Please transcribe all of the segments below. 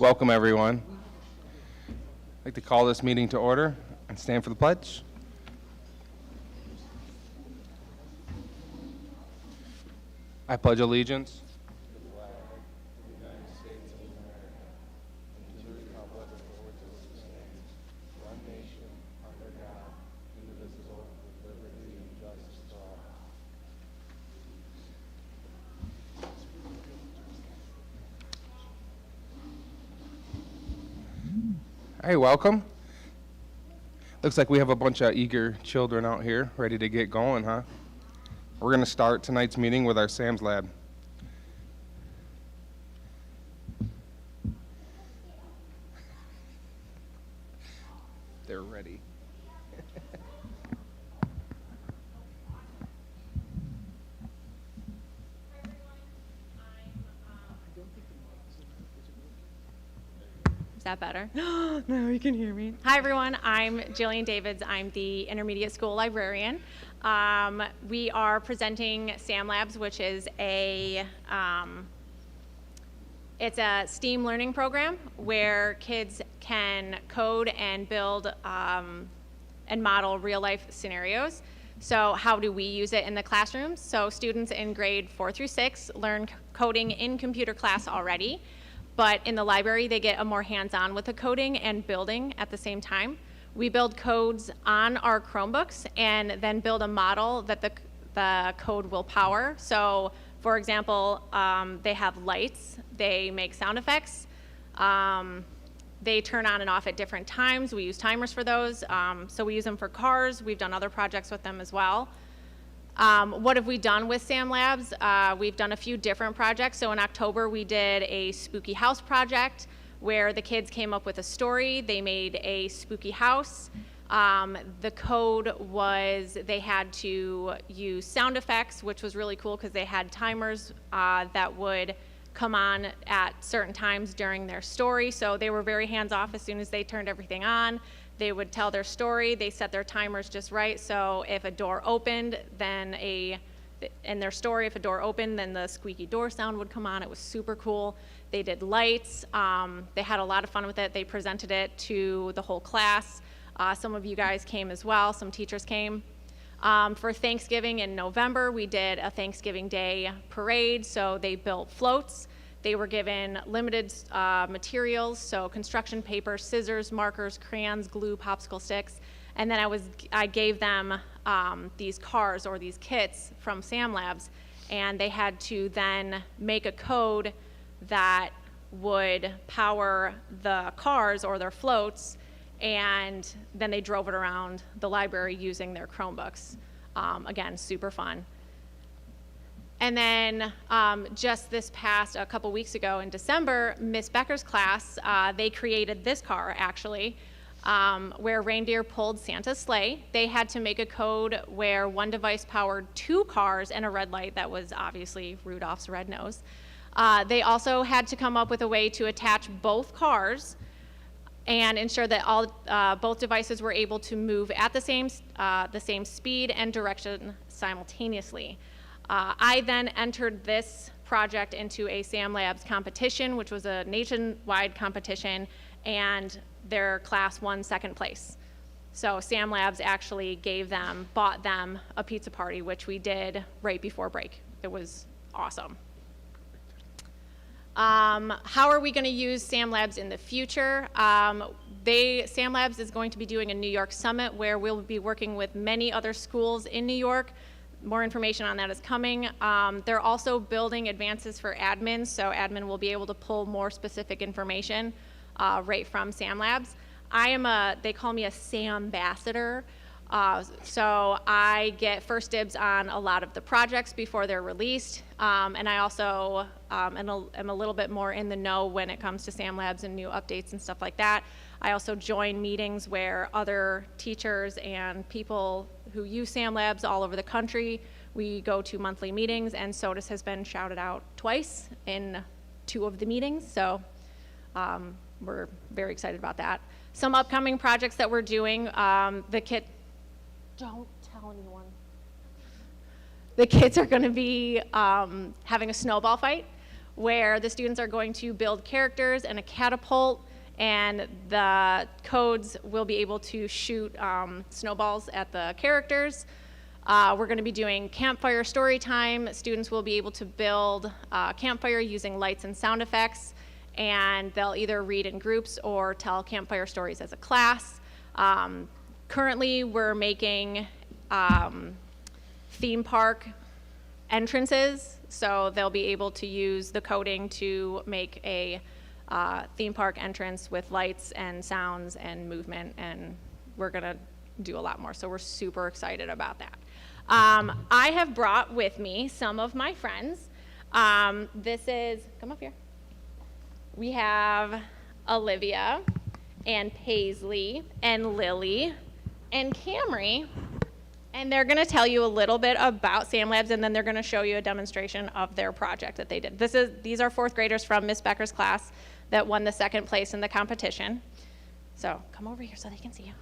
Welcome, everyone. I'd like to call this meeting to order and stand for the pledge. I pledge allegiance to the flag of the United States of America and to the republic for which it stands, one nation, under God, indivisible, with liberty and justice for all. All right, welcome. Looks like we have a bunch of eager children out here ready to get going, huh? We're going to start tonight's meeting with our SAMS Lab. They're ready. Is that better? No, you can hear me. Hi, everyone. I'm Jillian Davids. I'm the intermediate school librarian. We are presenting SAM Labs, which is it's a STEAM learning program where kids can code and build and model real-life scenarios. So how do we use it in the classrooms? So students in grade 4 through 6 learn coding in computer class already. But in the library, they get a more hands-on with the coding and building at the same time. We build codes on our Chromebooks and then build a model that the code will power. So, for example, they have lights, they make sound effects, they turn on and off at different times. We use timers for those. So we use them for cars. We've done other projects with them as well. What have we done with SAM Labs? We've done a few different projects. So in October, we did a spooky house project where the kids came up with a story. They made a spooky house. The code was they had to use sound effects, which was really cool because they had timers that would come on at certain times during their story. So they were very hands-off as soon as they turned everything on. They would tell their story. They set their timers just right. So if a door opened, then in their story, if a door opened, then the squeaky door sound would come on. It was super cool. They did lights. They had a lot of fun with it. They presented it to the whole class. Some of you guys came as well. Some teachers came. For Thanksgiving in November, we did a Thanksgiving Day parade. So they built floats. They were given limited materials, so construction paper, scissors, markers, crayons, glue, popsicle sticks, and then I gave them these cars or these kits from SAM Labs, and they had to then make a code that would power the cars or their floats, and then they drove it around the library using their Chromebooks. Again, super fun. And then just this past, a couple weeks ago in December, Miss Becker's class, they created this car actually, where reindeer pulled Santa's sleigh. They had to make a code where one device powered 2 cars and a red light that was obviously Rudolph's red nose. They also had to come up with a way to attach both cars and ensure that both devices were able to move at the same speed and direction simultaneously. I then entered this project into a SAM Labs competition, which was a nationwide competition, and their class won 2nd place. So SAM Labs actually bought them a pizza party, which we did right before break. It was awesome. How are we going to use SAM Labs in the future? SAM Labs is going to be doing a New York summit where we'll be working with many other schools in New York. More information on that is coming. They're also building advances for admins, so admin will be able to pull more specific information right from SAM Labs. They call me a SAM ambassador, so I get first dibs on a lot of the projects before they're released, and I also am a little bit more in the know when it comes to SAM Labs and new updates and stuff like that. I also join meetings where other teachers and people who use SAM Labs all over the country, we go to monthly meetings, and Sodus has been shouted out twice in 2 of the meetings, so we're very excited about that. Some upcoming projects that we're doing, don't tell anyone. The kids are gonna be having a snowball fight where the students are going to build characters and a catapult, and the codes will be able to shoot snowballs at the characters. We're going to be doing campfire story time. Students will be able to build a campfire using lights and sound effects, and they'll either read in groups or tell campfire stories as a class. Currently, we're making theme park entrances, so they'll be able to use the coding to make a theme park entrance with lights and sounds and movement, and we're gonna do a lot more, so we're super excited about that. I have brought with me some of my friends. This is, come up here. We have Olivia and Paisley and Lily and Camry, and they're gonna tell you a little bit about SAM Labs, and then they're gonna show you a demonstration of their project that they did. These are fourth graders from Miss Becker's class that won the second place in the competition. So come over here so they can see you.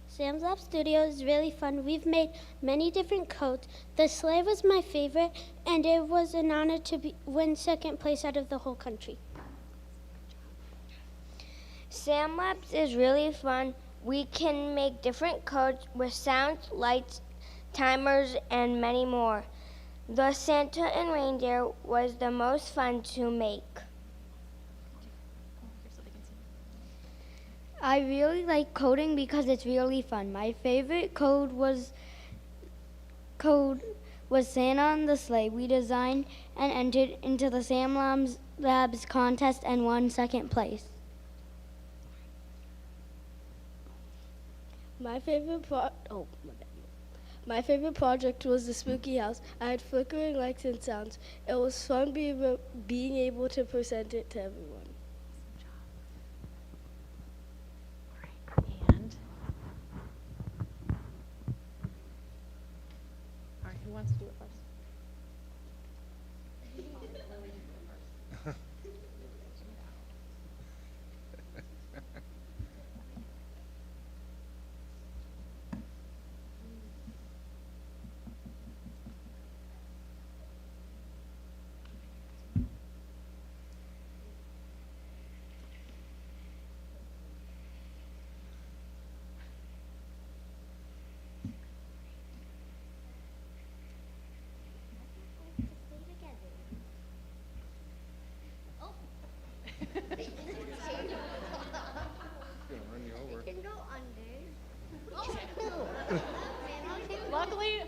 Sam's Lab Studio is really fun. We've made many different codes. The sleigh was my favorite, and it was an honor to win second place out of the whole country. Sam Labs is really fun. We can make different codes with sounds, lights, timers, and many more. The Santa and reindeer was the most fun to make. I really like coding because it's really fun. My favorite code was Santa on the Sleigh. We designed and entered into the Sam Labs contest and won second place. My favorite project was the spooky house. I had flickering lights and sounds. It was fun being able to present it to everyone. And all right, who wants to do it first?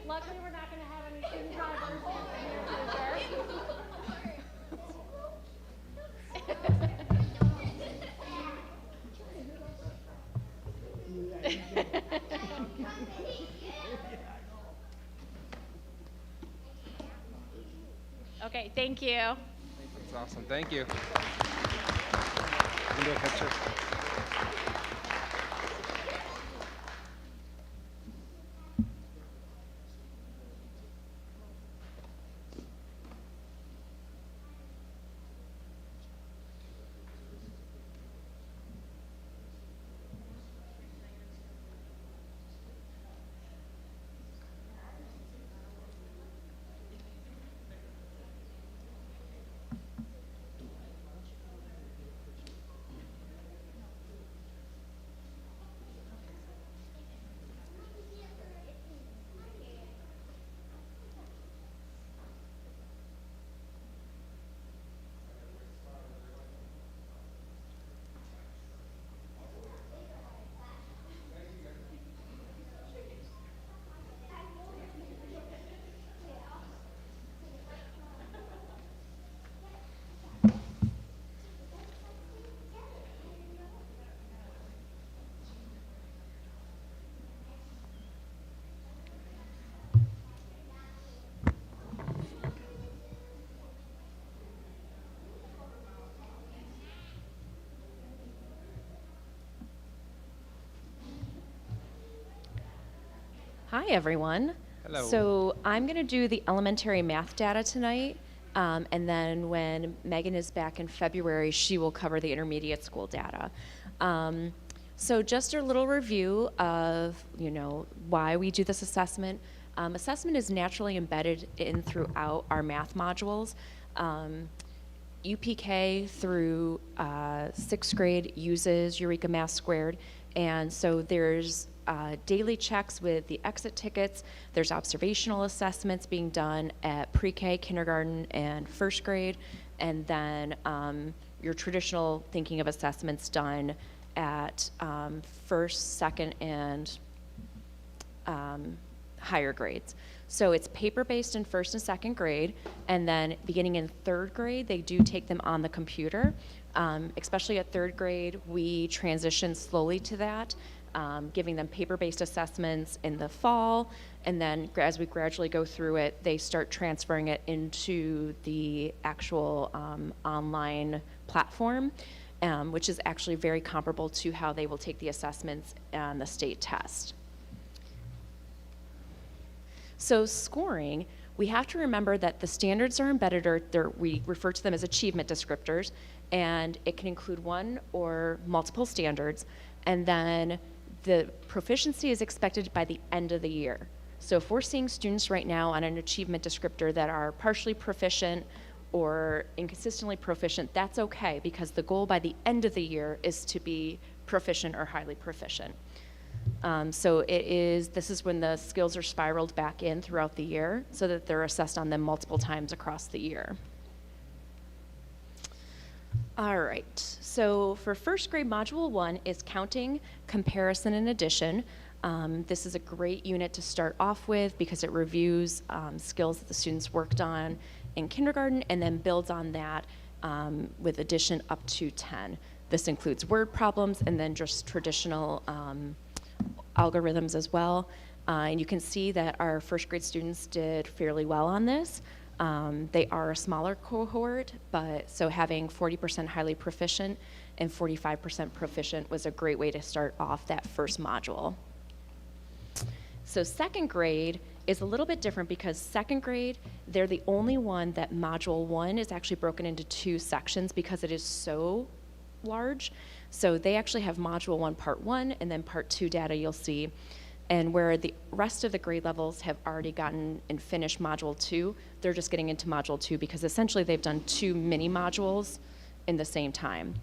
Luckily, we're not going to have any student controversy Okay, thank you. That's awesome. Thank you. Can do a picture. Hi, everyone. Hello. So I'm going to do the elementary math data tonight, and then when Megan is back in February, she will cover the intermediate school data. So just a little review of, why we do this assessment. Assessment is naturally embedded in throughout our math modules. UPK through 6th grade uses Eureka Math Squared, and so there's daily checks with the exit tickets. There's observational assessments being done at pre-K, kindergarten, and 1st grade, and then your traditional thinking of assessments done at 1st, 2nd, and higher grades. So it's paper-based in 1st and 2nd grade, and then beginning in 3rd grade, they do take them on the computer. Especially at 3rd grade, we transition slowly to that, giving them paper-based assessments in the fall, and then as we gradually go through it, they start transferring it into the actual online platform, which is actually very comparable to how they will take the assessments on the state test. So scoring, we have to remember that the standards are embedded, or we refer to them as achievement descriptors, and it can include one or multiple standards, and then the proficiency is expected by the end of the year. So if we're seeing students right now on an achievement descriptor that are partially proficient or inconsistently proficient, that's okay, because the goal by the end of the year is to be proficient or highly proficient. So this is when the skills are spiraled back in throughout the year so that they're assessed on them multiple times across the year. All right, so for 1st grade, Module 1 is counting, comparison, and addition. This is a great unit to start off with because it reviews skills that the students worked on in kindergarten and then builds on that with addition up to 10. This includes word problems and then just traditional algorithms as well. And you can see that our 1st grade students did fairly well on this. They are a smaller cohort, but so having 40% highly proficient and 45% proficient was a great way to start off that first module. So 2nd grade is a little bit different because 2nd grade, they're the only one that Module 1 is actually broken into 2 sections because it is so large. So they actually have Module 1 Part 1 and then Part 2 data you'll see. And where the rest of the grade levels have already gotten and finished Module 2, they're just getting into Module 2 because essentially they've done 2 mini modules in the same time.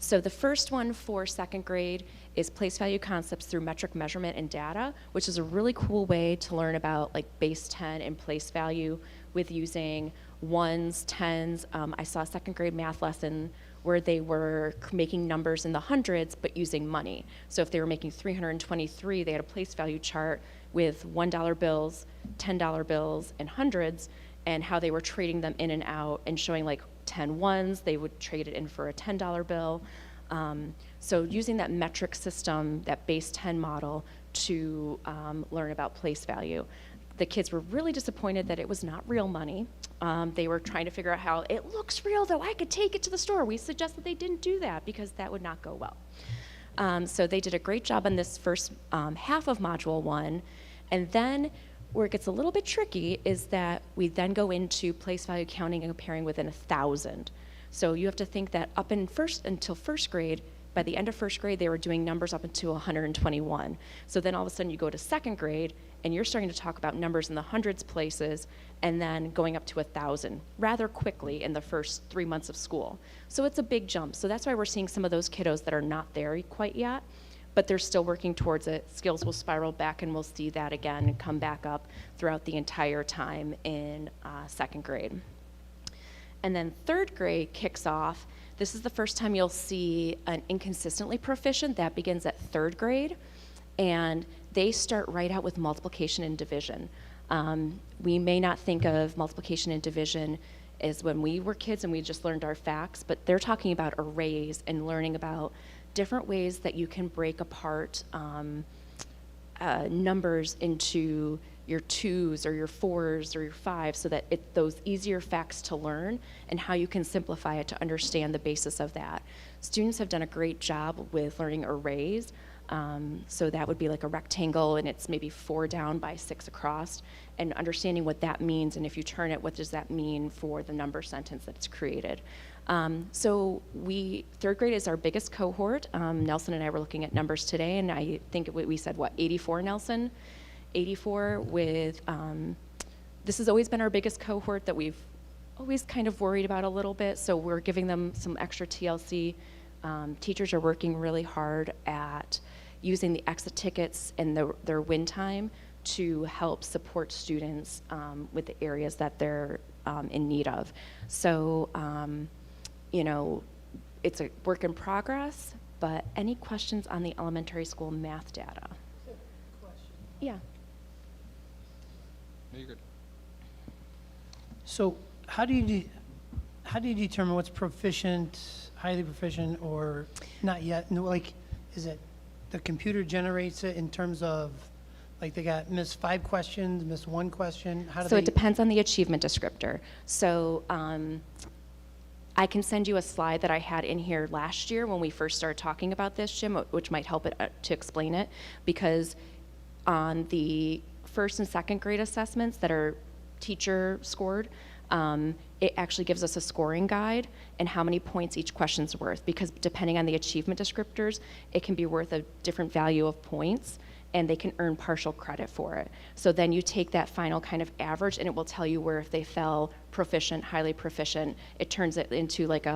So the first one for 2nd grade is place value concepts through metric measurement and data, which is a really cool way to learn about like base 10 and place value with using ones, tens. I saw a 2nd grade math lesson where they were making numbers in the hundreds but using money. So if they were making 323, they had a place value chart with $1 bills, $10 bills, and hundreds, and how they were trading them in and out and showing like 10 ones, they would trade it in for a $10 bill. So using that metric system, that base 10 model to learn about place value. The kids were really disappointed that it was not real money. They were trying to figure out how it looks real though, I could take it to the store. We suggested they didn't do that because that would not go well. So they did a great job on this first half of Module 1. And then where it gets a little bit tricky is that we then go into place value counting and comparing within 1,000. So you have to think that up in until 1st grade, by the end of 1st grade, they were doing numbers up until 121. So then all of a sudden you go to 2nd grade and you're starting to talk about numbers in the hundreds places and then going up to 1,000 rather quickly in the first 3 months of school. So it's a big jump. So that's why we're seeing some of those kiddos that are not there quite yet, but they're still working towards it. Skills will spiral back and we'll see that again and come back up throughout the entire time in 2nd grade. And then 3rd grade kicks off. This is the first time you'll see an inconsistently proficient. That begins at 3rd grade. And they start right out with multiplication and division. We may not think of multiplication and division as when we were kids and we just learned our facts, but they're talking about arrays and learning about different ways that you can break apart numbers into your 2s or your 4s or your 5s so that those easier facts to learn and how you can simplify it to understand the basis of that. Students have done a great job with learning arrays. So that would be like a rectangle and it's maybe 4 down by 6 across, and understanding what that means, and if you turn it, what does that mean for the number sentence that's created. So 3rd grade is our biggest cohort. Nelson and I were looking at numbers today, and I think we said, 84, Nelson? 84 with, this has always been our biggest cohort that we've always kind of worried about a little bit, so we're giving them some extra TLC. Teachers are working really hard at using the exit tickets and their win time to help support students with the areas that they're in need of. So, you know, it's a work in progress, but any questions on the elementary school math data? Yeah. No, you're good. So how do you determine what's proficient, highly proficient, or not yet? No, like, is it the computer generates it in terms of, like, they got missed 5 questions, missed 1 question? How do So they? it depends on the achievement descriptor. So I can send you a slide that I had in here last year when we first started talking about this, Jim, which might help it to explain it, because on the first and second grade assessments that are teacher scored, it actually gives us a scoring guide and how many points each question's worth, because depending on the achievement descriptors, it can be worth a different value of points, and they can earn partial credit for it. So then you take that final kind of average, and it will tell you where if they fell proficient, highly proficient, it turns it into like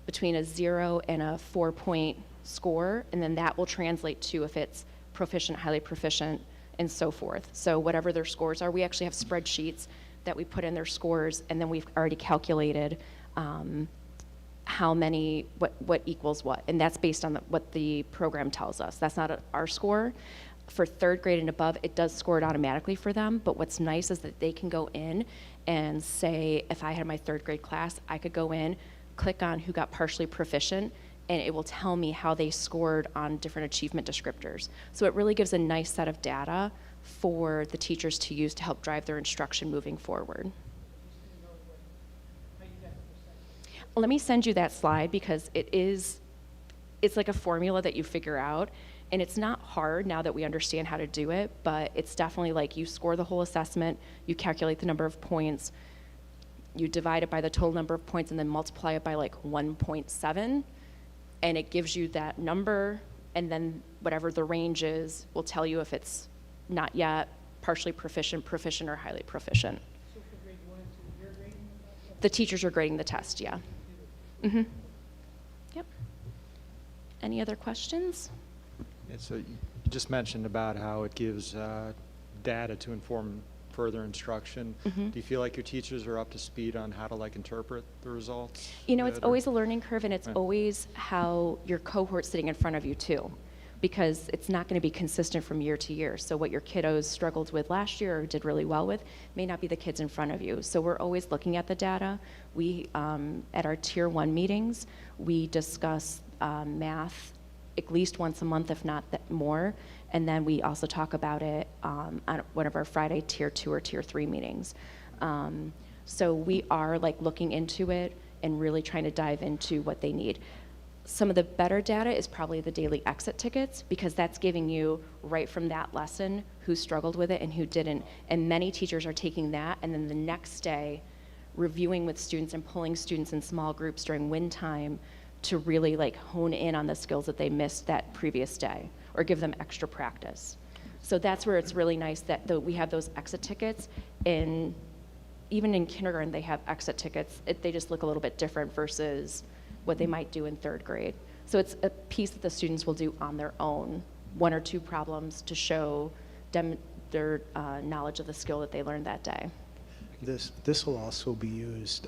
between a 0 and a 4-point score, and then that will translate to if it's proficient, highly proficient, and so forth. So whatever their scores are, we actually have spreadsheets that we put in their scores, and then we've already calculated how many, what equals what, and that's based on what the program tells us. That's not our score. For third grade and above, it does score it automatically for them, but what's nice is that they can go in and say, if I had my third grade class, I could go in, click on who got partially proficient, and it will tell me how they scored on different achievement descriptors. So it really gives a nice set of data for the teachers to use to help drive their instruction moving forward. Let me send you that slide, because it's like a formula that you figure out, and it's not hard now that we understand how to do it, but it's definitely like you score the whole assessment, you calculate the number of points, you divide it by the total number of points, and then multiply it by like 1.7, and it gives you that number, and then whatever the range is will tell you if it's not yet, partially proficient, proficient, or highly proficient. So for grade 1 and 2, you're grading? The teachers are grading the test, yeah. Mm-hmm. Yep. Any other questions? Yeah, so you just mentioned about how it gives data to inform further instruction. Mm-hmm. Do you feel like your teachers are up to speed on how to like interpret the results? You know, it's better? always a learning curve, and it's Yeah. always how your cohort's sitting in front of you too, because it's not going to be consistent from year to year. So what your kiddos struggled with last year or did really well with may not be the kids in front of you. So we're always looking at the data. We, at our Tier 1 meetings, we discuss math at least once a month, if not more. And then we also talk about it on one of our Friday Tier 2 or Tier 3 meetings. So we are like looking into it and really trying to dive into what they need. Some of the better data is probably the daily exit tickets, because that's giving you right from that lesson who struggled with it and who didn't. And many teachers are taking that and then the next day reviewing with students and pulling students in small groups during win time to really like hone in on the skills that they missed that previous day or give them extra practice. So that's where it's really nice that we have those exit tickets. And even in kindergarten, they have exit tickets. They just look a little bit different versus what they might do in third grade. So it's a piece that the students will do on their own, 1 or 2 problems to show them their knowledge of the skill that they learned that day. This will also be used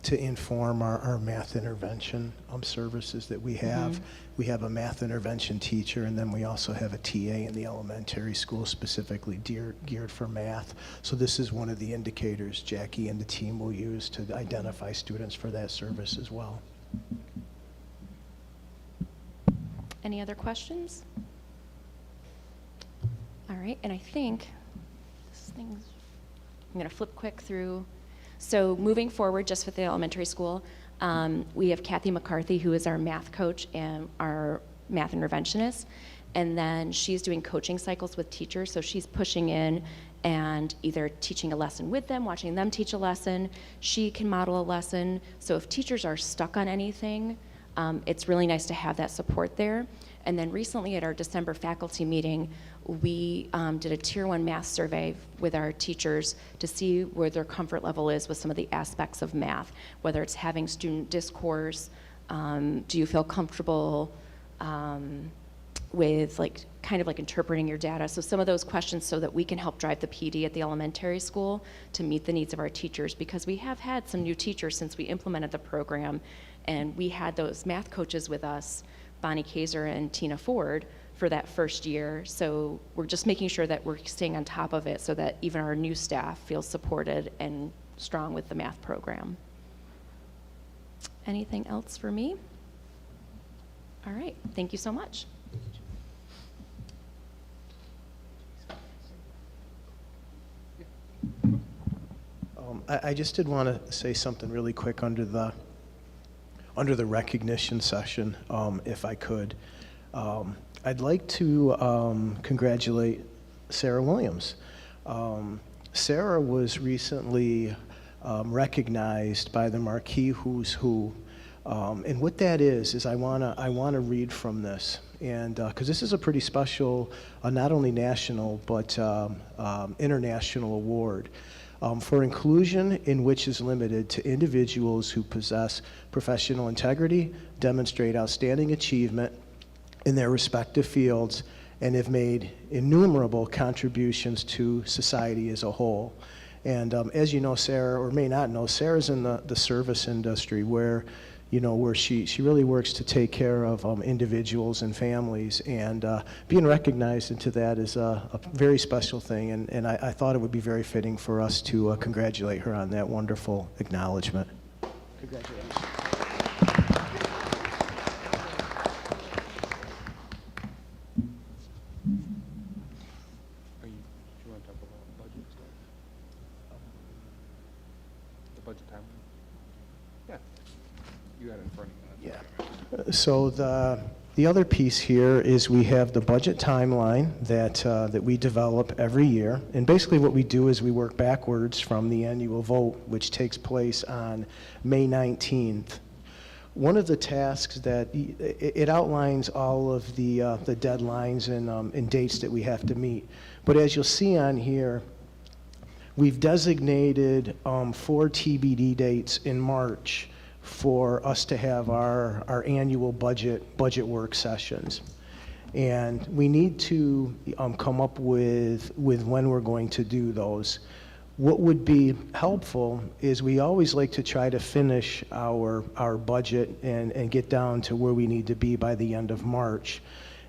to inform our math intervention services that we have. Mm-hmm. We have a math intervention teacher, and then we also have a TA in the elementary school specifically geared for math. So this is one of the indicators Jackie and the team will use to identify students for that service as well. Any other questions? All right, and I think I'm going to flip quick through. So moving forward, just with the elementary school, we have Kathy McCarthy, who is our math coach and our math interventionist. And then she's doing coaching cycles with teachers. So she's pushing in and either teaching a lesson with them, watching them teach a lesson. She can model a lesson. So if teachers are stuck on anything, it's really nice to have that support there. And then recently at our December faculty meeting, we did a Tier 1 math survey with our teachers to see where their comfort level is with some of the aspects of math, whether it's having student discourse, do you feel comfortable with kind of interpreting your data. So some of those questions so that we can help drive the PD at the elementary school to meet the needs of our teachers, because we have had some new teachers since we implemented the program, and we had those math coaches with us, Bonnie Kaiser and Tina Ford, for that first year. So we're just making sure that we're staying on top of it so that even our new staff feels supported and strong with the math program. Anything else for me? All right, thank you so much. I just did want to say something really quick under the recognition session, if I could. I'd like to congratulate Sarah Williams. Sarah was recently recognized by the Marquee Who's Who, and what that is I wanna read from this, and because this is a pretty special, not only national but international award. For inclusion in which is limited to individuals who possess professional integrity, demonstrate outstanding achievement in their respective fields, and have made innumerable contributions to society as a whole. And as you know, Sarah, or may not know, Sarah's in the service industry where she really works to take care of individuals and families, and being recognized into that is a very special thing, and I thought it would be very fitting for us to congratulate her on that wonderful acknowledgement. Congratulations. Do you want to talk about budget stuff? The budget timeline? Yeah. You got it in front of you. Yeah. So the other piece here is we have the budget timeline that we develop every year. And basically what we do is we work backwards from the annual vote, which takes place on May 19th. One of the tasks that it outlines all of the deadlines and dates that we have to meet. But as you'll see on here, we've designated 4 TBD dates in March for us to have our annual budget work sessions. And we need to come up with when we're going to do those. What would be helpful is we always like to try to finish our budget and get down to where we need to be by the end of March.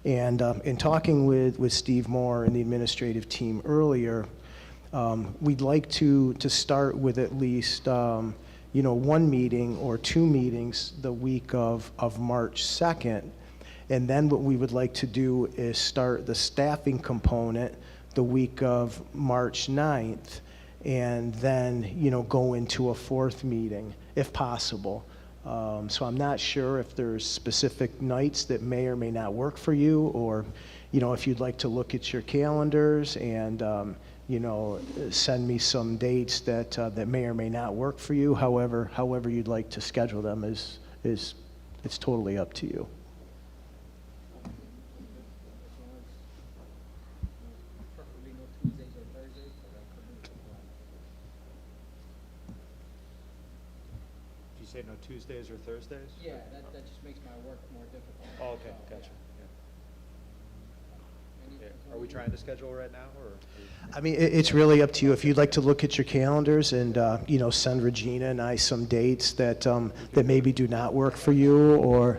And in talking with Steve Moore and the administrative team earlier, we'd like to start with at least 1 meeting or 2 meetings the week of March 2nd. And then what we would like to do is start the staffing component the week of March 9th, and then, go into a 4th meeting, if possible. So I'm not sure if there's specific nights that may or may not work for you, or, if you'd like to look at your calendars and, send me some dates that may or may not work for you. However you'd like to schedule them is it's totally up to you. Did you say no Tuesdays or Thursdays? Yeah, that just makes my work more difficult. Oh, okay, gotcha. Are we trying to schedule right now, or? I mean, it's really up to you. If you'd like to look at your calendars and, send Regina and I some dates that maybe do not work for you, or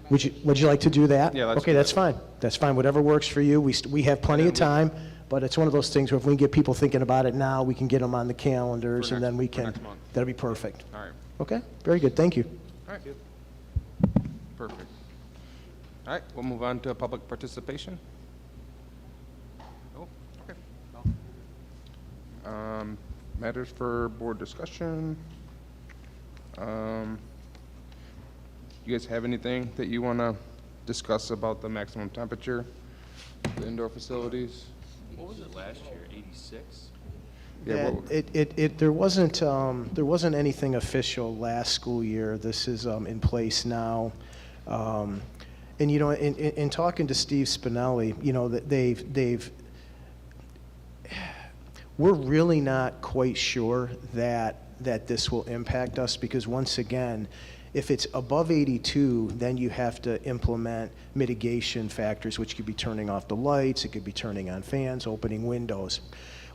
would you like to do that? Yeah, let's okay, do that's that. fine. That's fine. Whatever works for you. We have plenty of time, but it's one of those things where if we can get people thinking about it now, we can get them on the calendars, For and next- then we for can. next month. That'll be perfect. All right. Okay, very good. Thank you. All right. Perfect. All right, we'll move on to public participation. Oh, okay. Matters for board discussion. You guys have anything that you want to discuss about the maximum temperature, the indoor facilities? What was it last year, 86? Yeah, There wasn't anything official last school year. This is in place now. And, you know, in talking to Steve Spinelli, you know, that we're really not quite sure that this will impact us, because once again, if it's above 82, then you have to implement mitigation factors, which could be turning off the lights, it could be turning on fans, opening windows.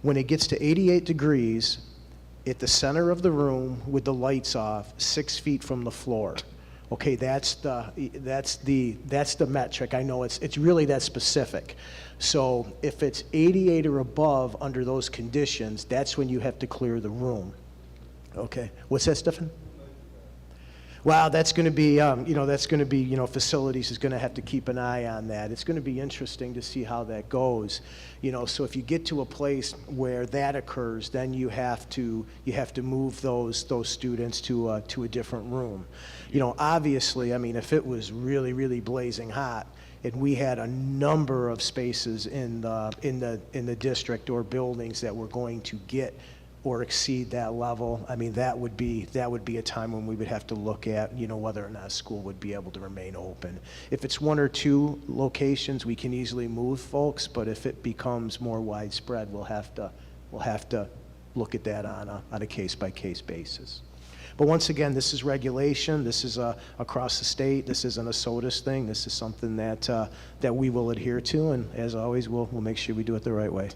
When it gets to 88 degrees, at the center of the room with the lights off, 6 feet from the floor. Okay, that's the metric. I know it's really that specific. So if it's 88 or above under those conditions, that's when you have to clear the room. Okay, what's that, Stefan? Wow, that's going to be, facilities is going to have to keep an eye on that. It's going to be interesting to see how that goes. You know, so if you get to a place where that occurs, then you have to move those students to a different room. You know, obviously, I mean, if it was really, really blazing hot, and we had a number of spaces in the district or buildings that were going to get or exceed that level, I mean, that would be a time when we would have to look at, you know, whether or not school would be able to remain open. If it's 1 or 2 locations, we can easily move folks, but if it becomes more widespread, we'll have to look at that on a case-by-case basis. But once again, this is regulation. This is across the state. This isn't a Sodus thing. This is something that we will adhere to, and as always, we'll make sure we do it the right way.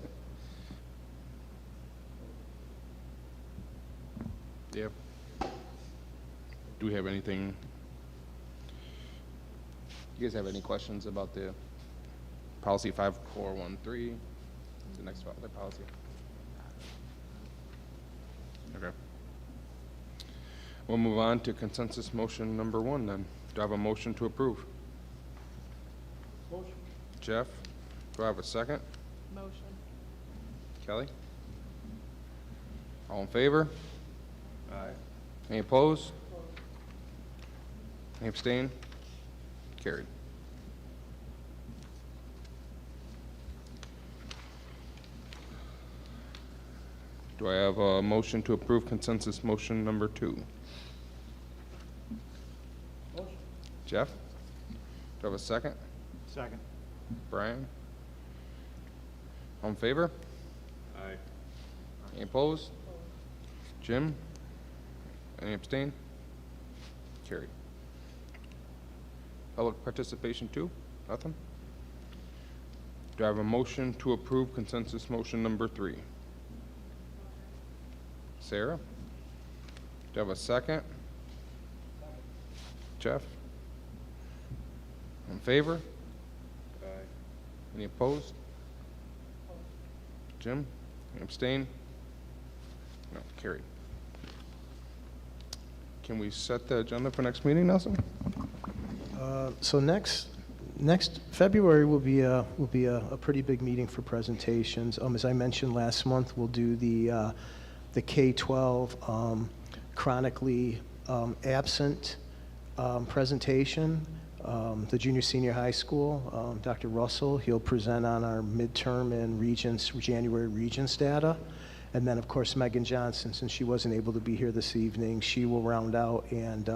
Yep. Do we have anything? You guys have any questions about the policy 5413, the next other policy? Okay. We'll move on to consensus motion number 1 then. Do I have a motion to approve? Motion. Jeff, do I have a second? Motion. Kelly? All in favor? Aye. Any opposed? Any abstain? Carried. Do I have a motion to approve consensus motion number 2? Motion. Jeff? Do I have a second? Second. Brian? All in favor? Aye. Any opposed? Jim? Any abstain? Carried. Public participation 2? Nothing? Do I have a motion to approve consensus motion number 3? Sarah? Do I have a second? Jeff? In favor? Aye. Any opposed? Jim? Any abstain? No, carried. Can we set the agenda for next meeting, Nelson? So next February will be a pretty big meeting for presentations. As I mentioned last month, we'll do the K-12 chronically absent presentation. The junior senior high school, Dr. Russell, he'll present on our midterm and January Regents data. And then, of course, Megan Johnson, since she wasn't able to be here this evening, she will round out and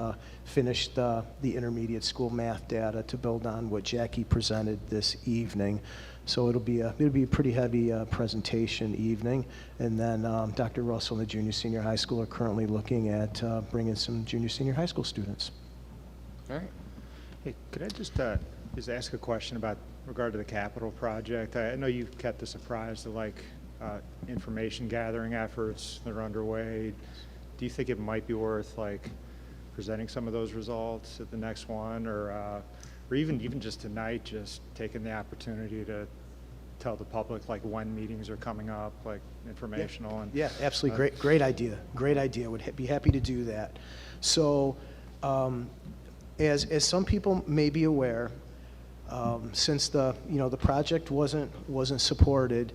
finish the intermediate school math data to build on what Jackie presented this evening. So it'll be a pretty heavy presentation evening. And then Dr. Russell and the junior senior high school are currently looking at bringing some junior senior high school students. All right. Hey, could I just ask a question about regard to the capital project? I know you've kept us apprised of information gathering efforts that are underway. Do you think it might be worth presenting some of those results at the next one, or even just tonight, just taking the opportunity to tell the public when meetings are coming up, informational? And yeah, absolutely. Great idea. Great idea. Would be happy to do that. So as some people may be aware, since the project wasn't supported,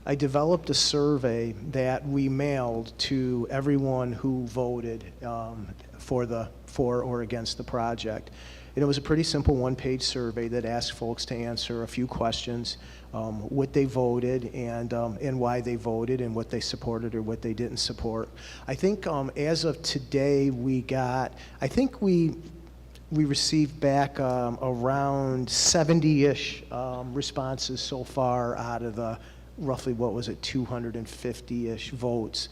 I developed a survey that we mailed to everyone who voted for or against the project. And it was a pretty simple one-page survey that asked folks to answer a few questions, what they voted and why they voted and what they supported or what they didn't support. I think as of today, we received back around 70-ish responses so far out of the roughly, what was it, 250-ish votes.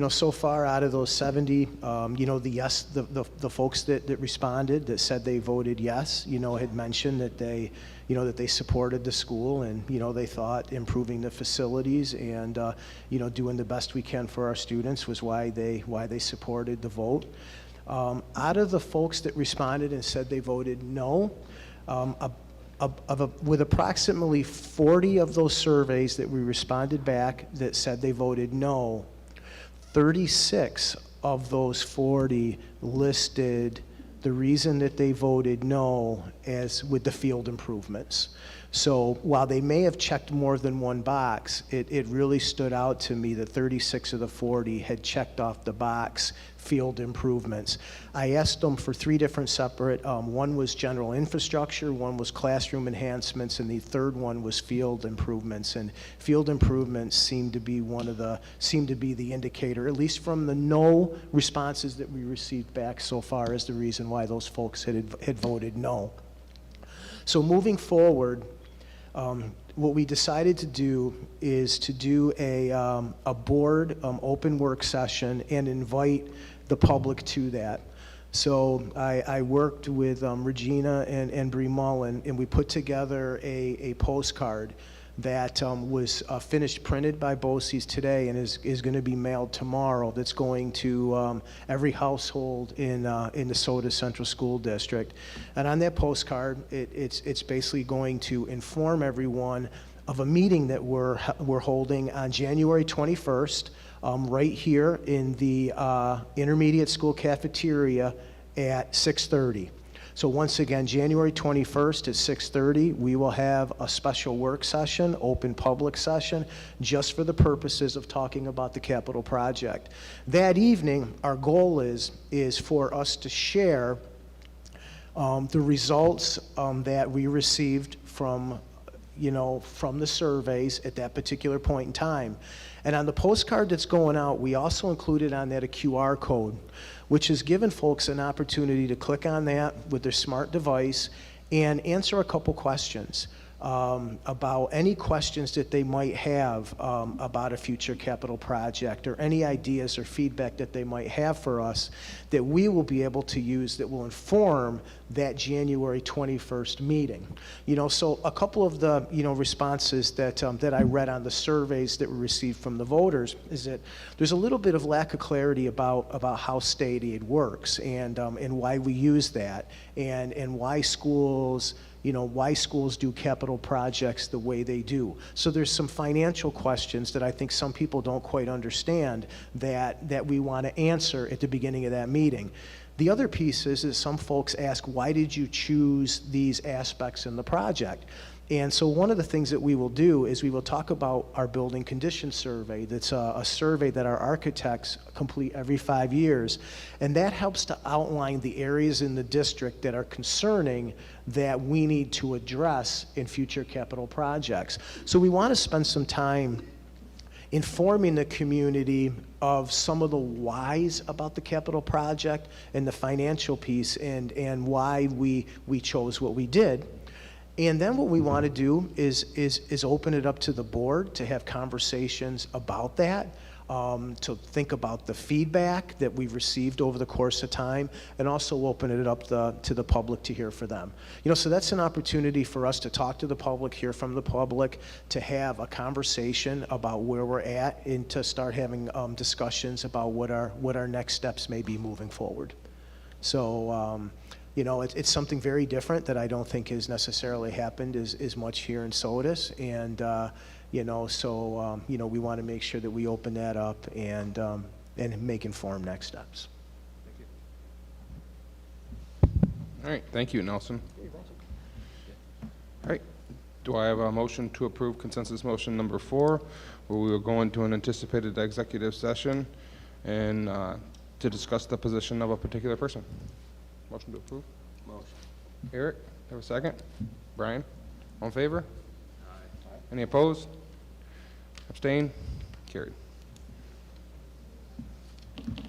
So far out of those 70, the folks that responded, that said they voted yes, had mentioned that they supported the school and, they thought improving the facilities and, doing the best we can for our students was why they supported the vote. Out of the folks that responded and said they voted no, with approximately 40 of those surveys that we responded back that said they voted no, 36 of those 40 listed the reason that they voted no as with the field improvements. So while they may have checked more than one box, it really stood out to me that 36 of the 40 had checked off the box field improvements. I asked them for 3 different separate, one was general infrastructure, one was classroom enhancements, and the third one was field improvements. And field improvements seemed to be the indicator, at least from the no responses that we received back so far, as the reason why those folks had voted no. So moving forward, what we decided to do is to do a board open work session and invite the public to that. So I worked with Regina and Bree Mullen, and we put together a postcard that was finished printed by BOCES today and is going to be mailed tomorrow. That's going to every household in the Sodus Central School District. And on that postcard, it's basically going to inform everyone of a meeting that we're holding on January 21st, right here in the intermediate school cafeteria at 6:30. So once again, January 21st at 6:30, we will have a special work session, open public session, just for the purposes of talking about the capital project. That evening, our goal is for us to share the results that we received from the surveys at that particular point in time. And on the postcard that's going out, we also included on that a QR code, which has given folks an opportunity to click on that with their smart device and answer a couple questions about any questions that they might have about a future capital project, or any ideas or feedback that they might have for us that we will be able to use that will inform that January 21st meeting. So a couple of the responses that I read on the surveys that were received from the voters is that there's a little bit of lack of clarity about how state aid works and why we use that and why schools do capital projects the way they do. So there's some financial questions that I think some people don't quite understand that we want to answer at the beginning of that meeting. The other piece is some folks ask, why did you choose these aspects in the project? And so one of the things that we will do is we will talk about our building condition survey. That's a survey that our architects complete every 5 years. And that helps to outline the areas in the district that are concerning that we need to address in future capital projects. So we want to spend some time informing the community of some of the whys about the capital project and the financial piece and why we chose what we did. And then what we want to do is open it up to the board to have conversations about that, to think about the feedback that we've received over the course of time, and also open it up to the public to hear from them. So that's an opportunity for us to talk to the public, hear from the public, to have a conversation about where we're at, and to start having discussions about what our next steps may be moving forward. So, it's something very different that I don't think has necessarily happened as much here in Sodus, and we want to make sure that we open that up and make informed next steps. All right, thank you, Nelson. All right, do I have a motion to approve consensus motion number 4, where we will go into an anticipated executive session and to discuss the position of a particular person? Motion to approve? Motion. Eric, have a second? Brian, all in favor? Aye. Any opposed? Abstain? Carried.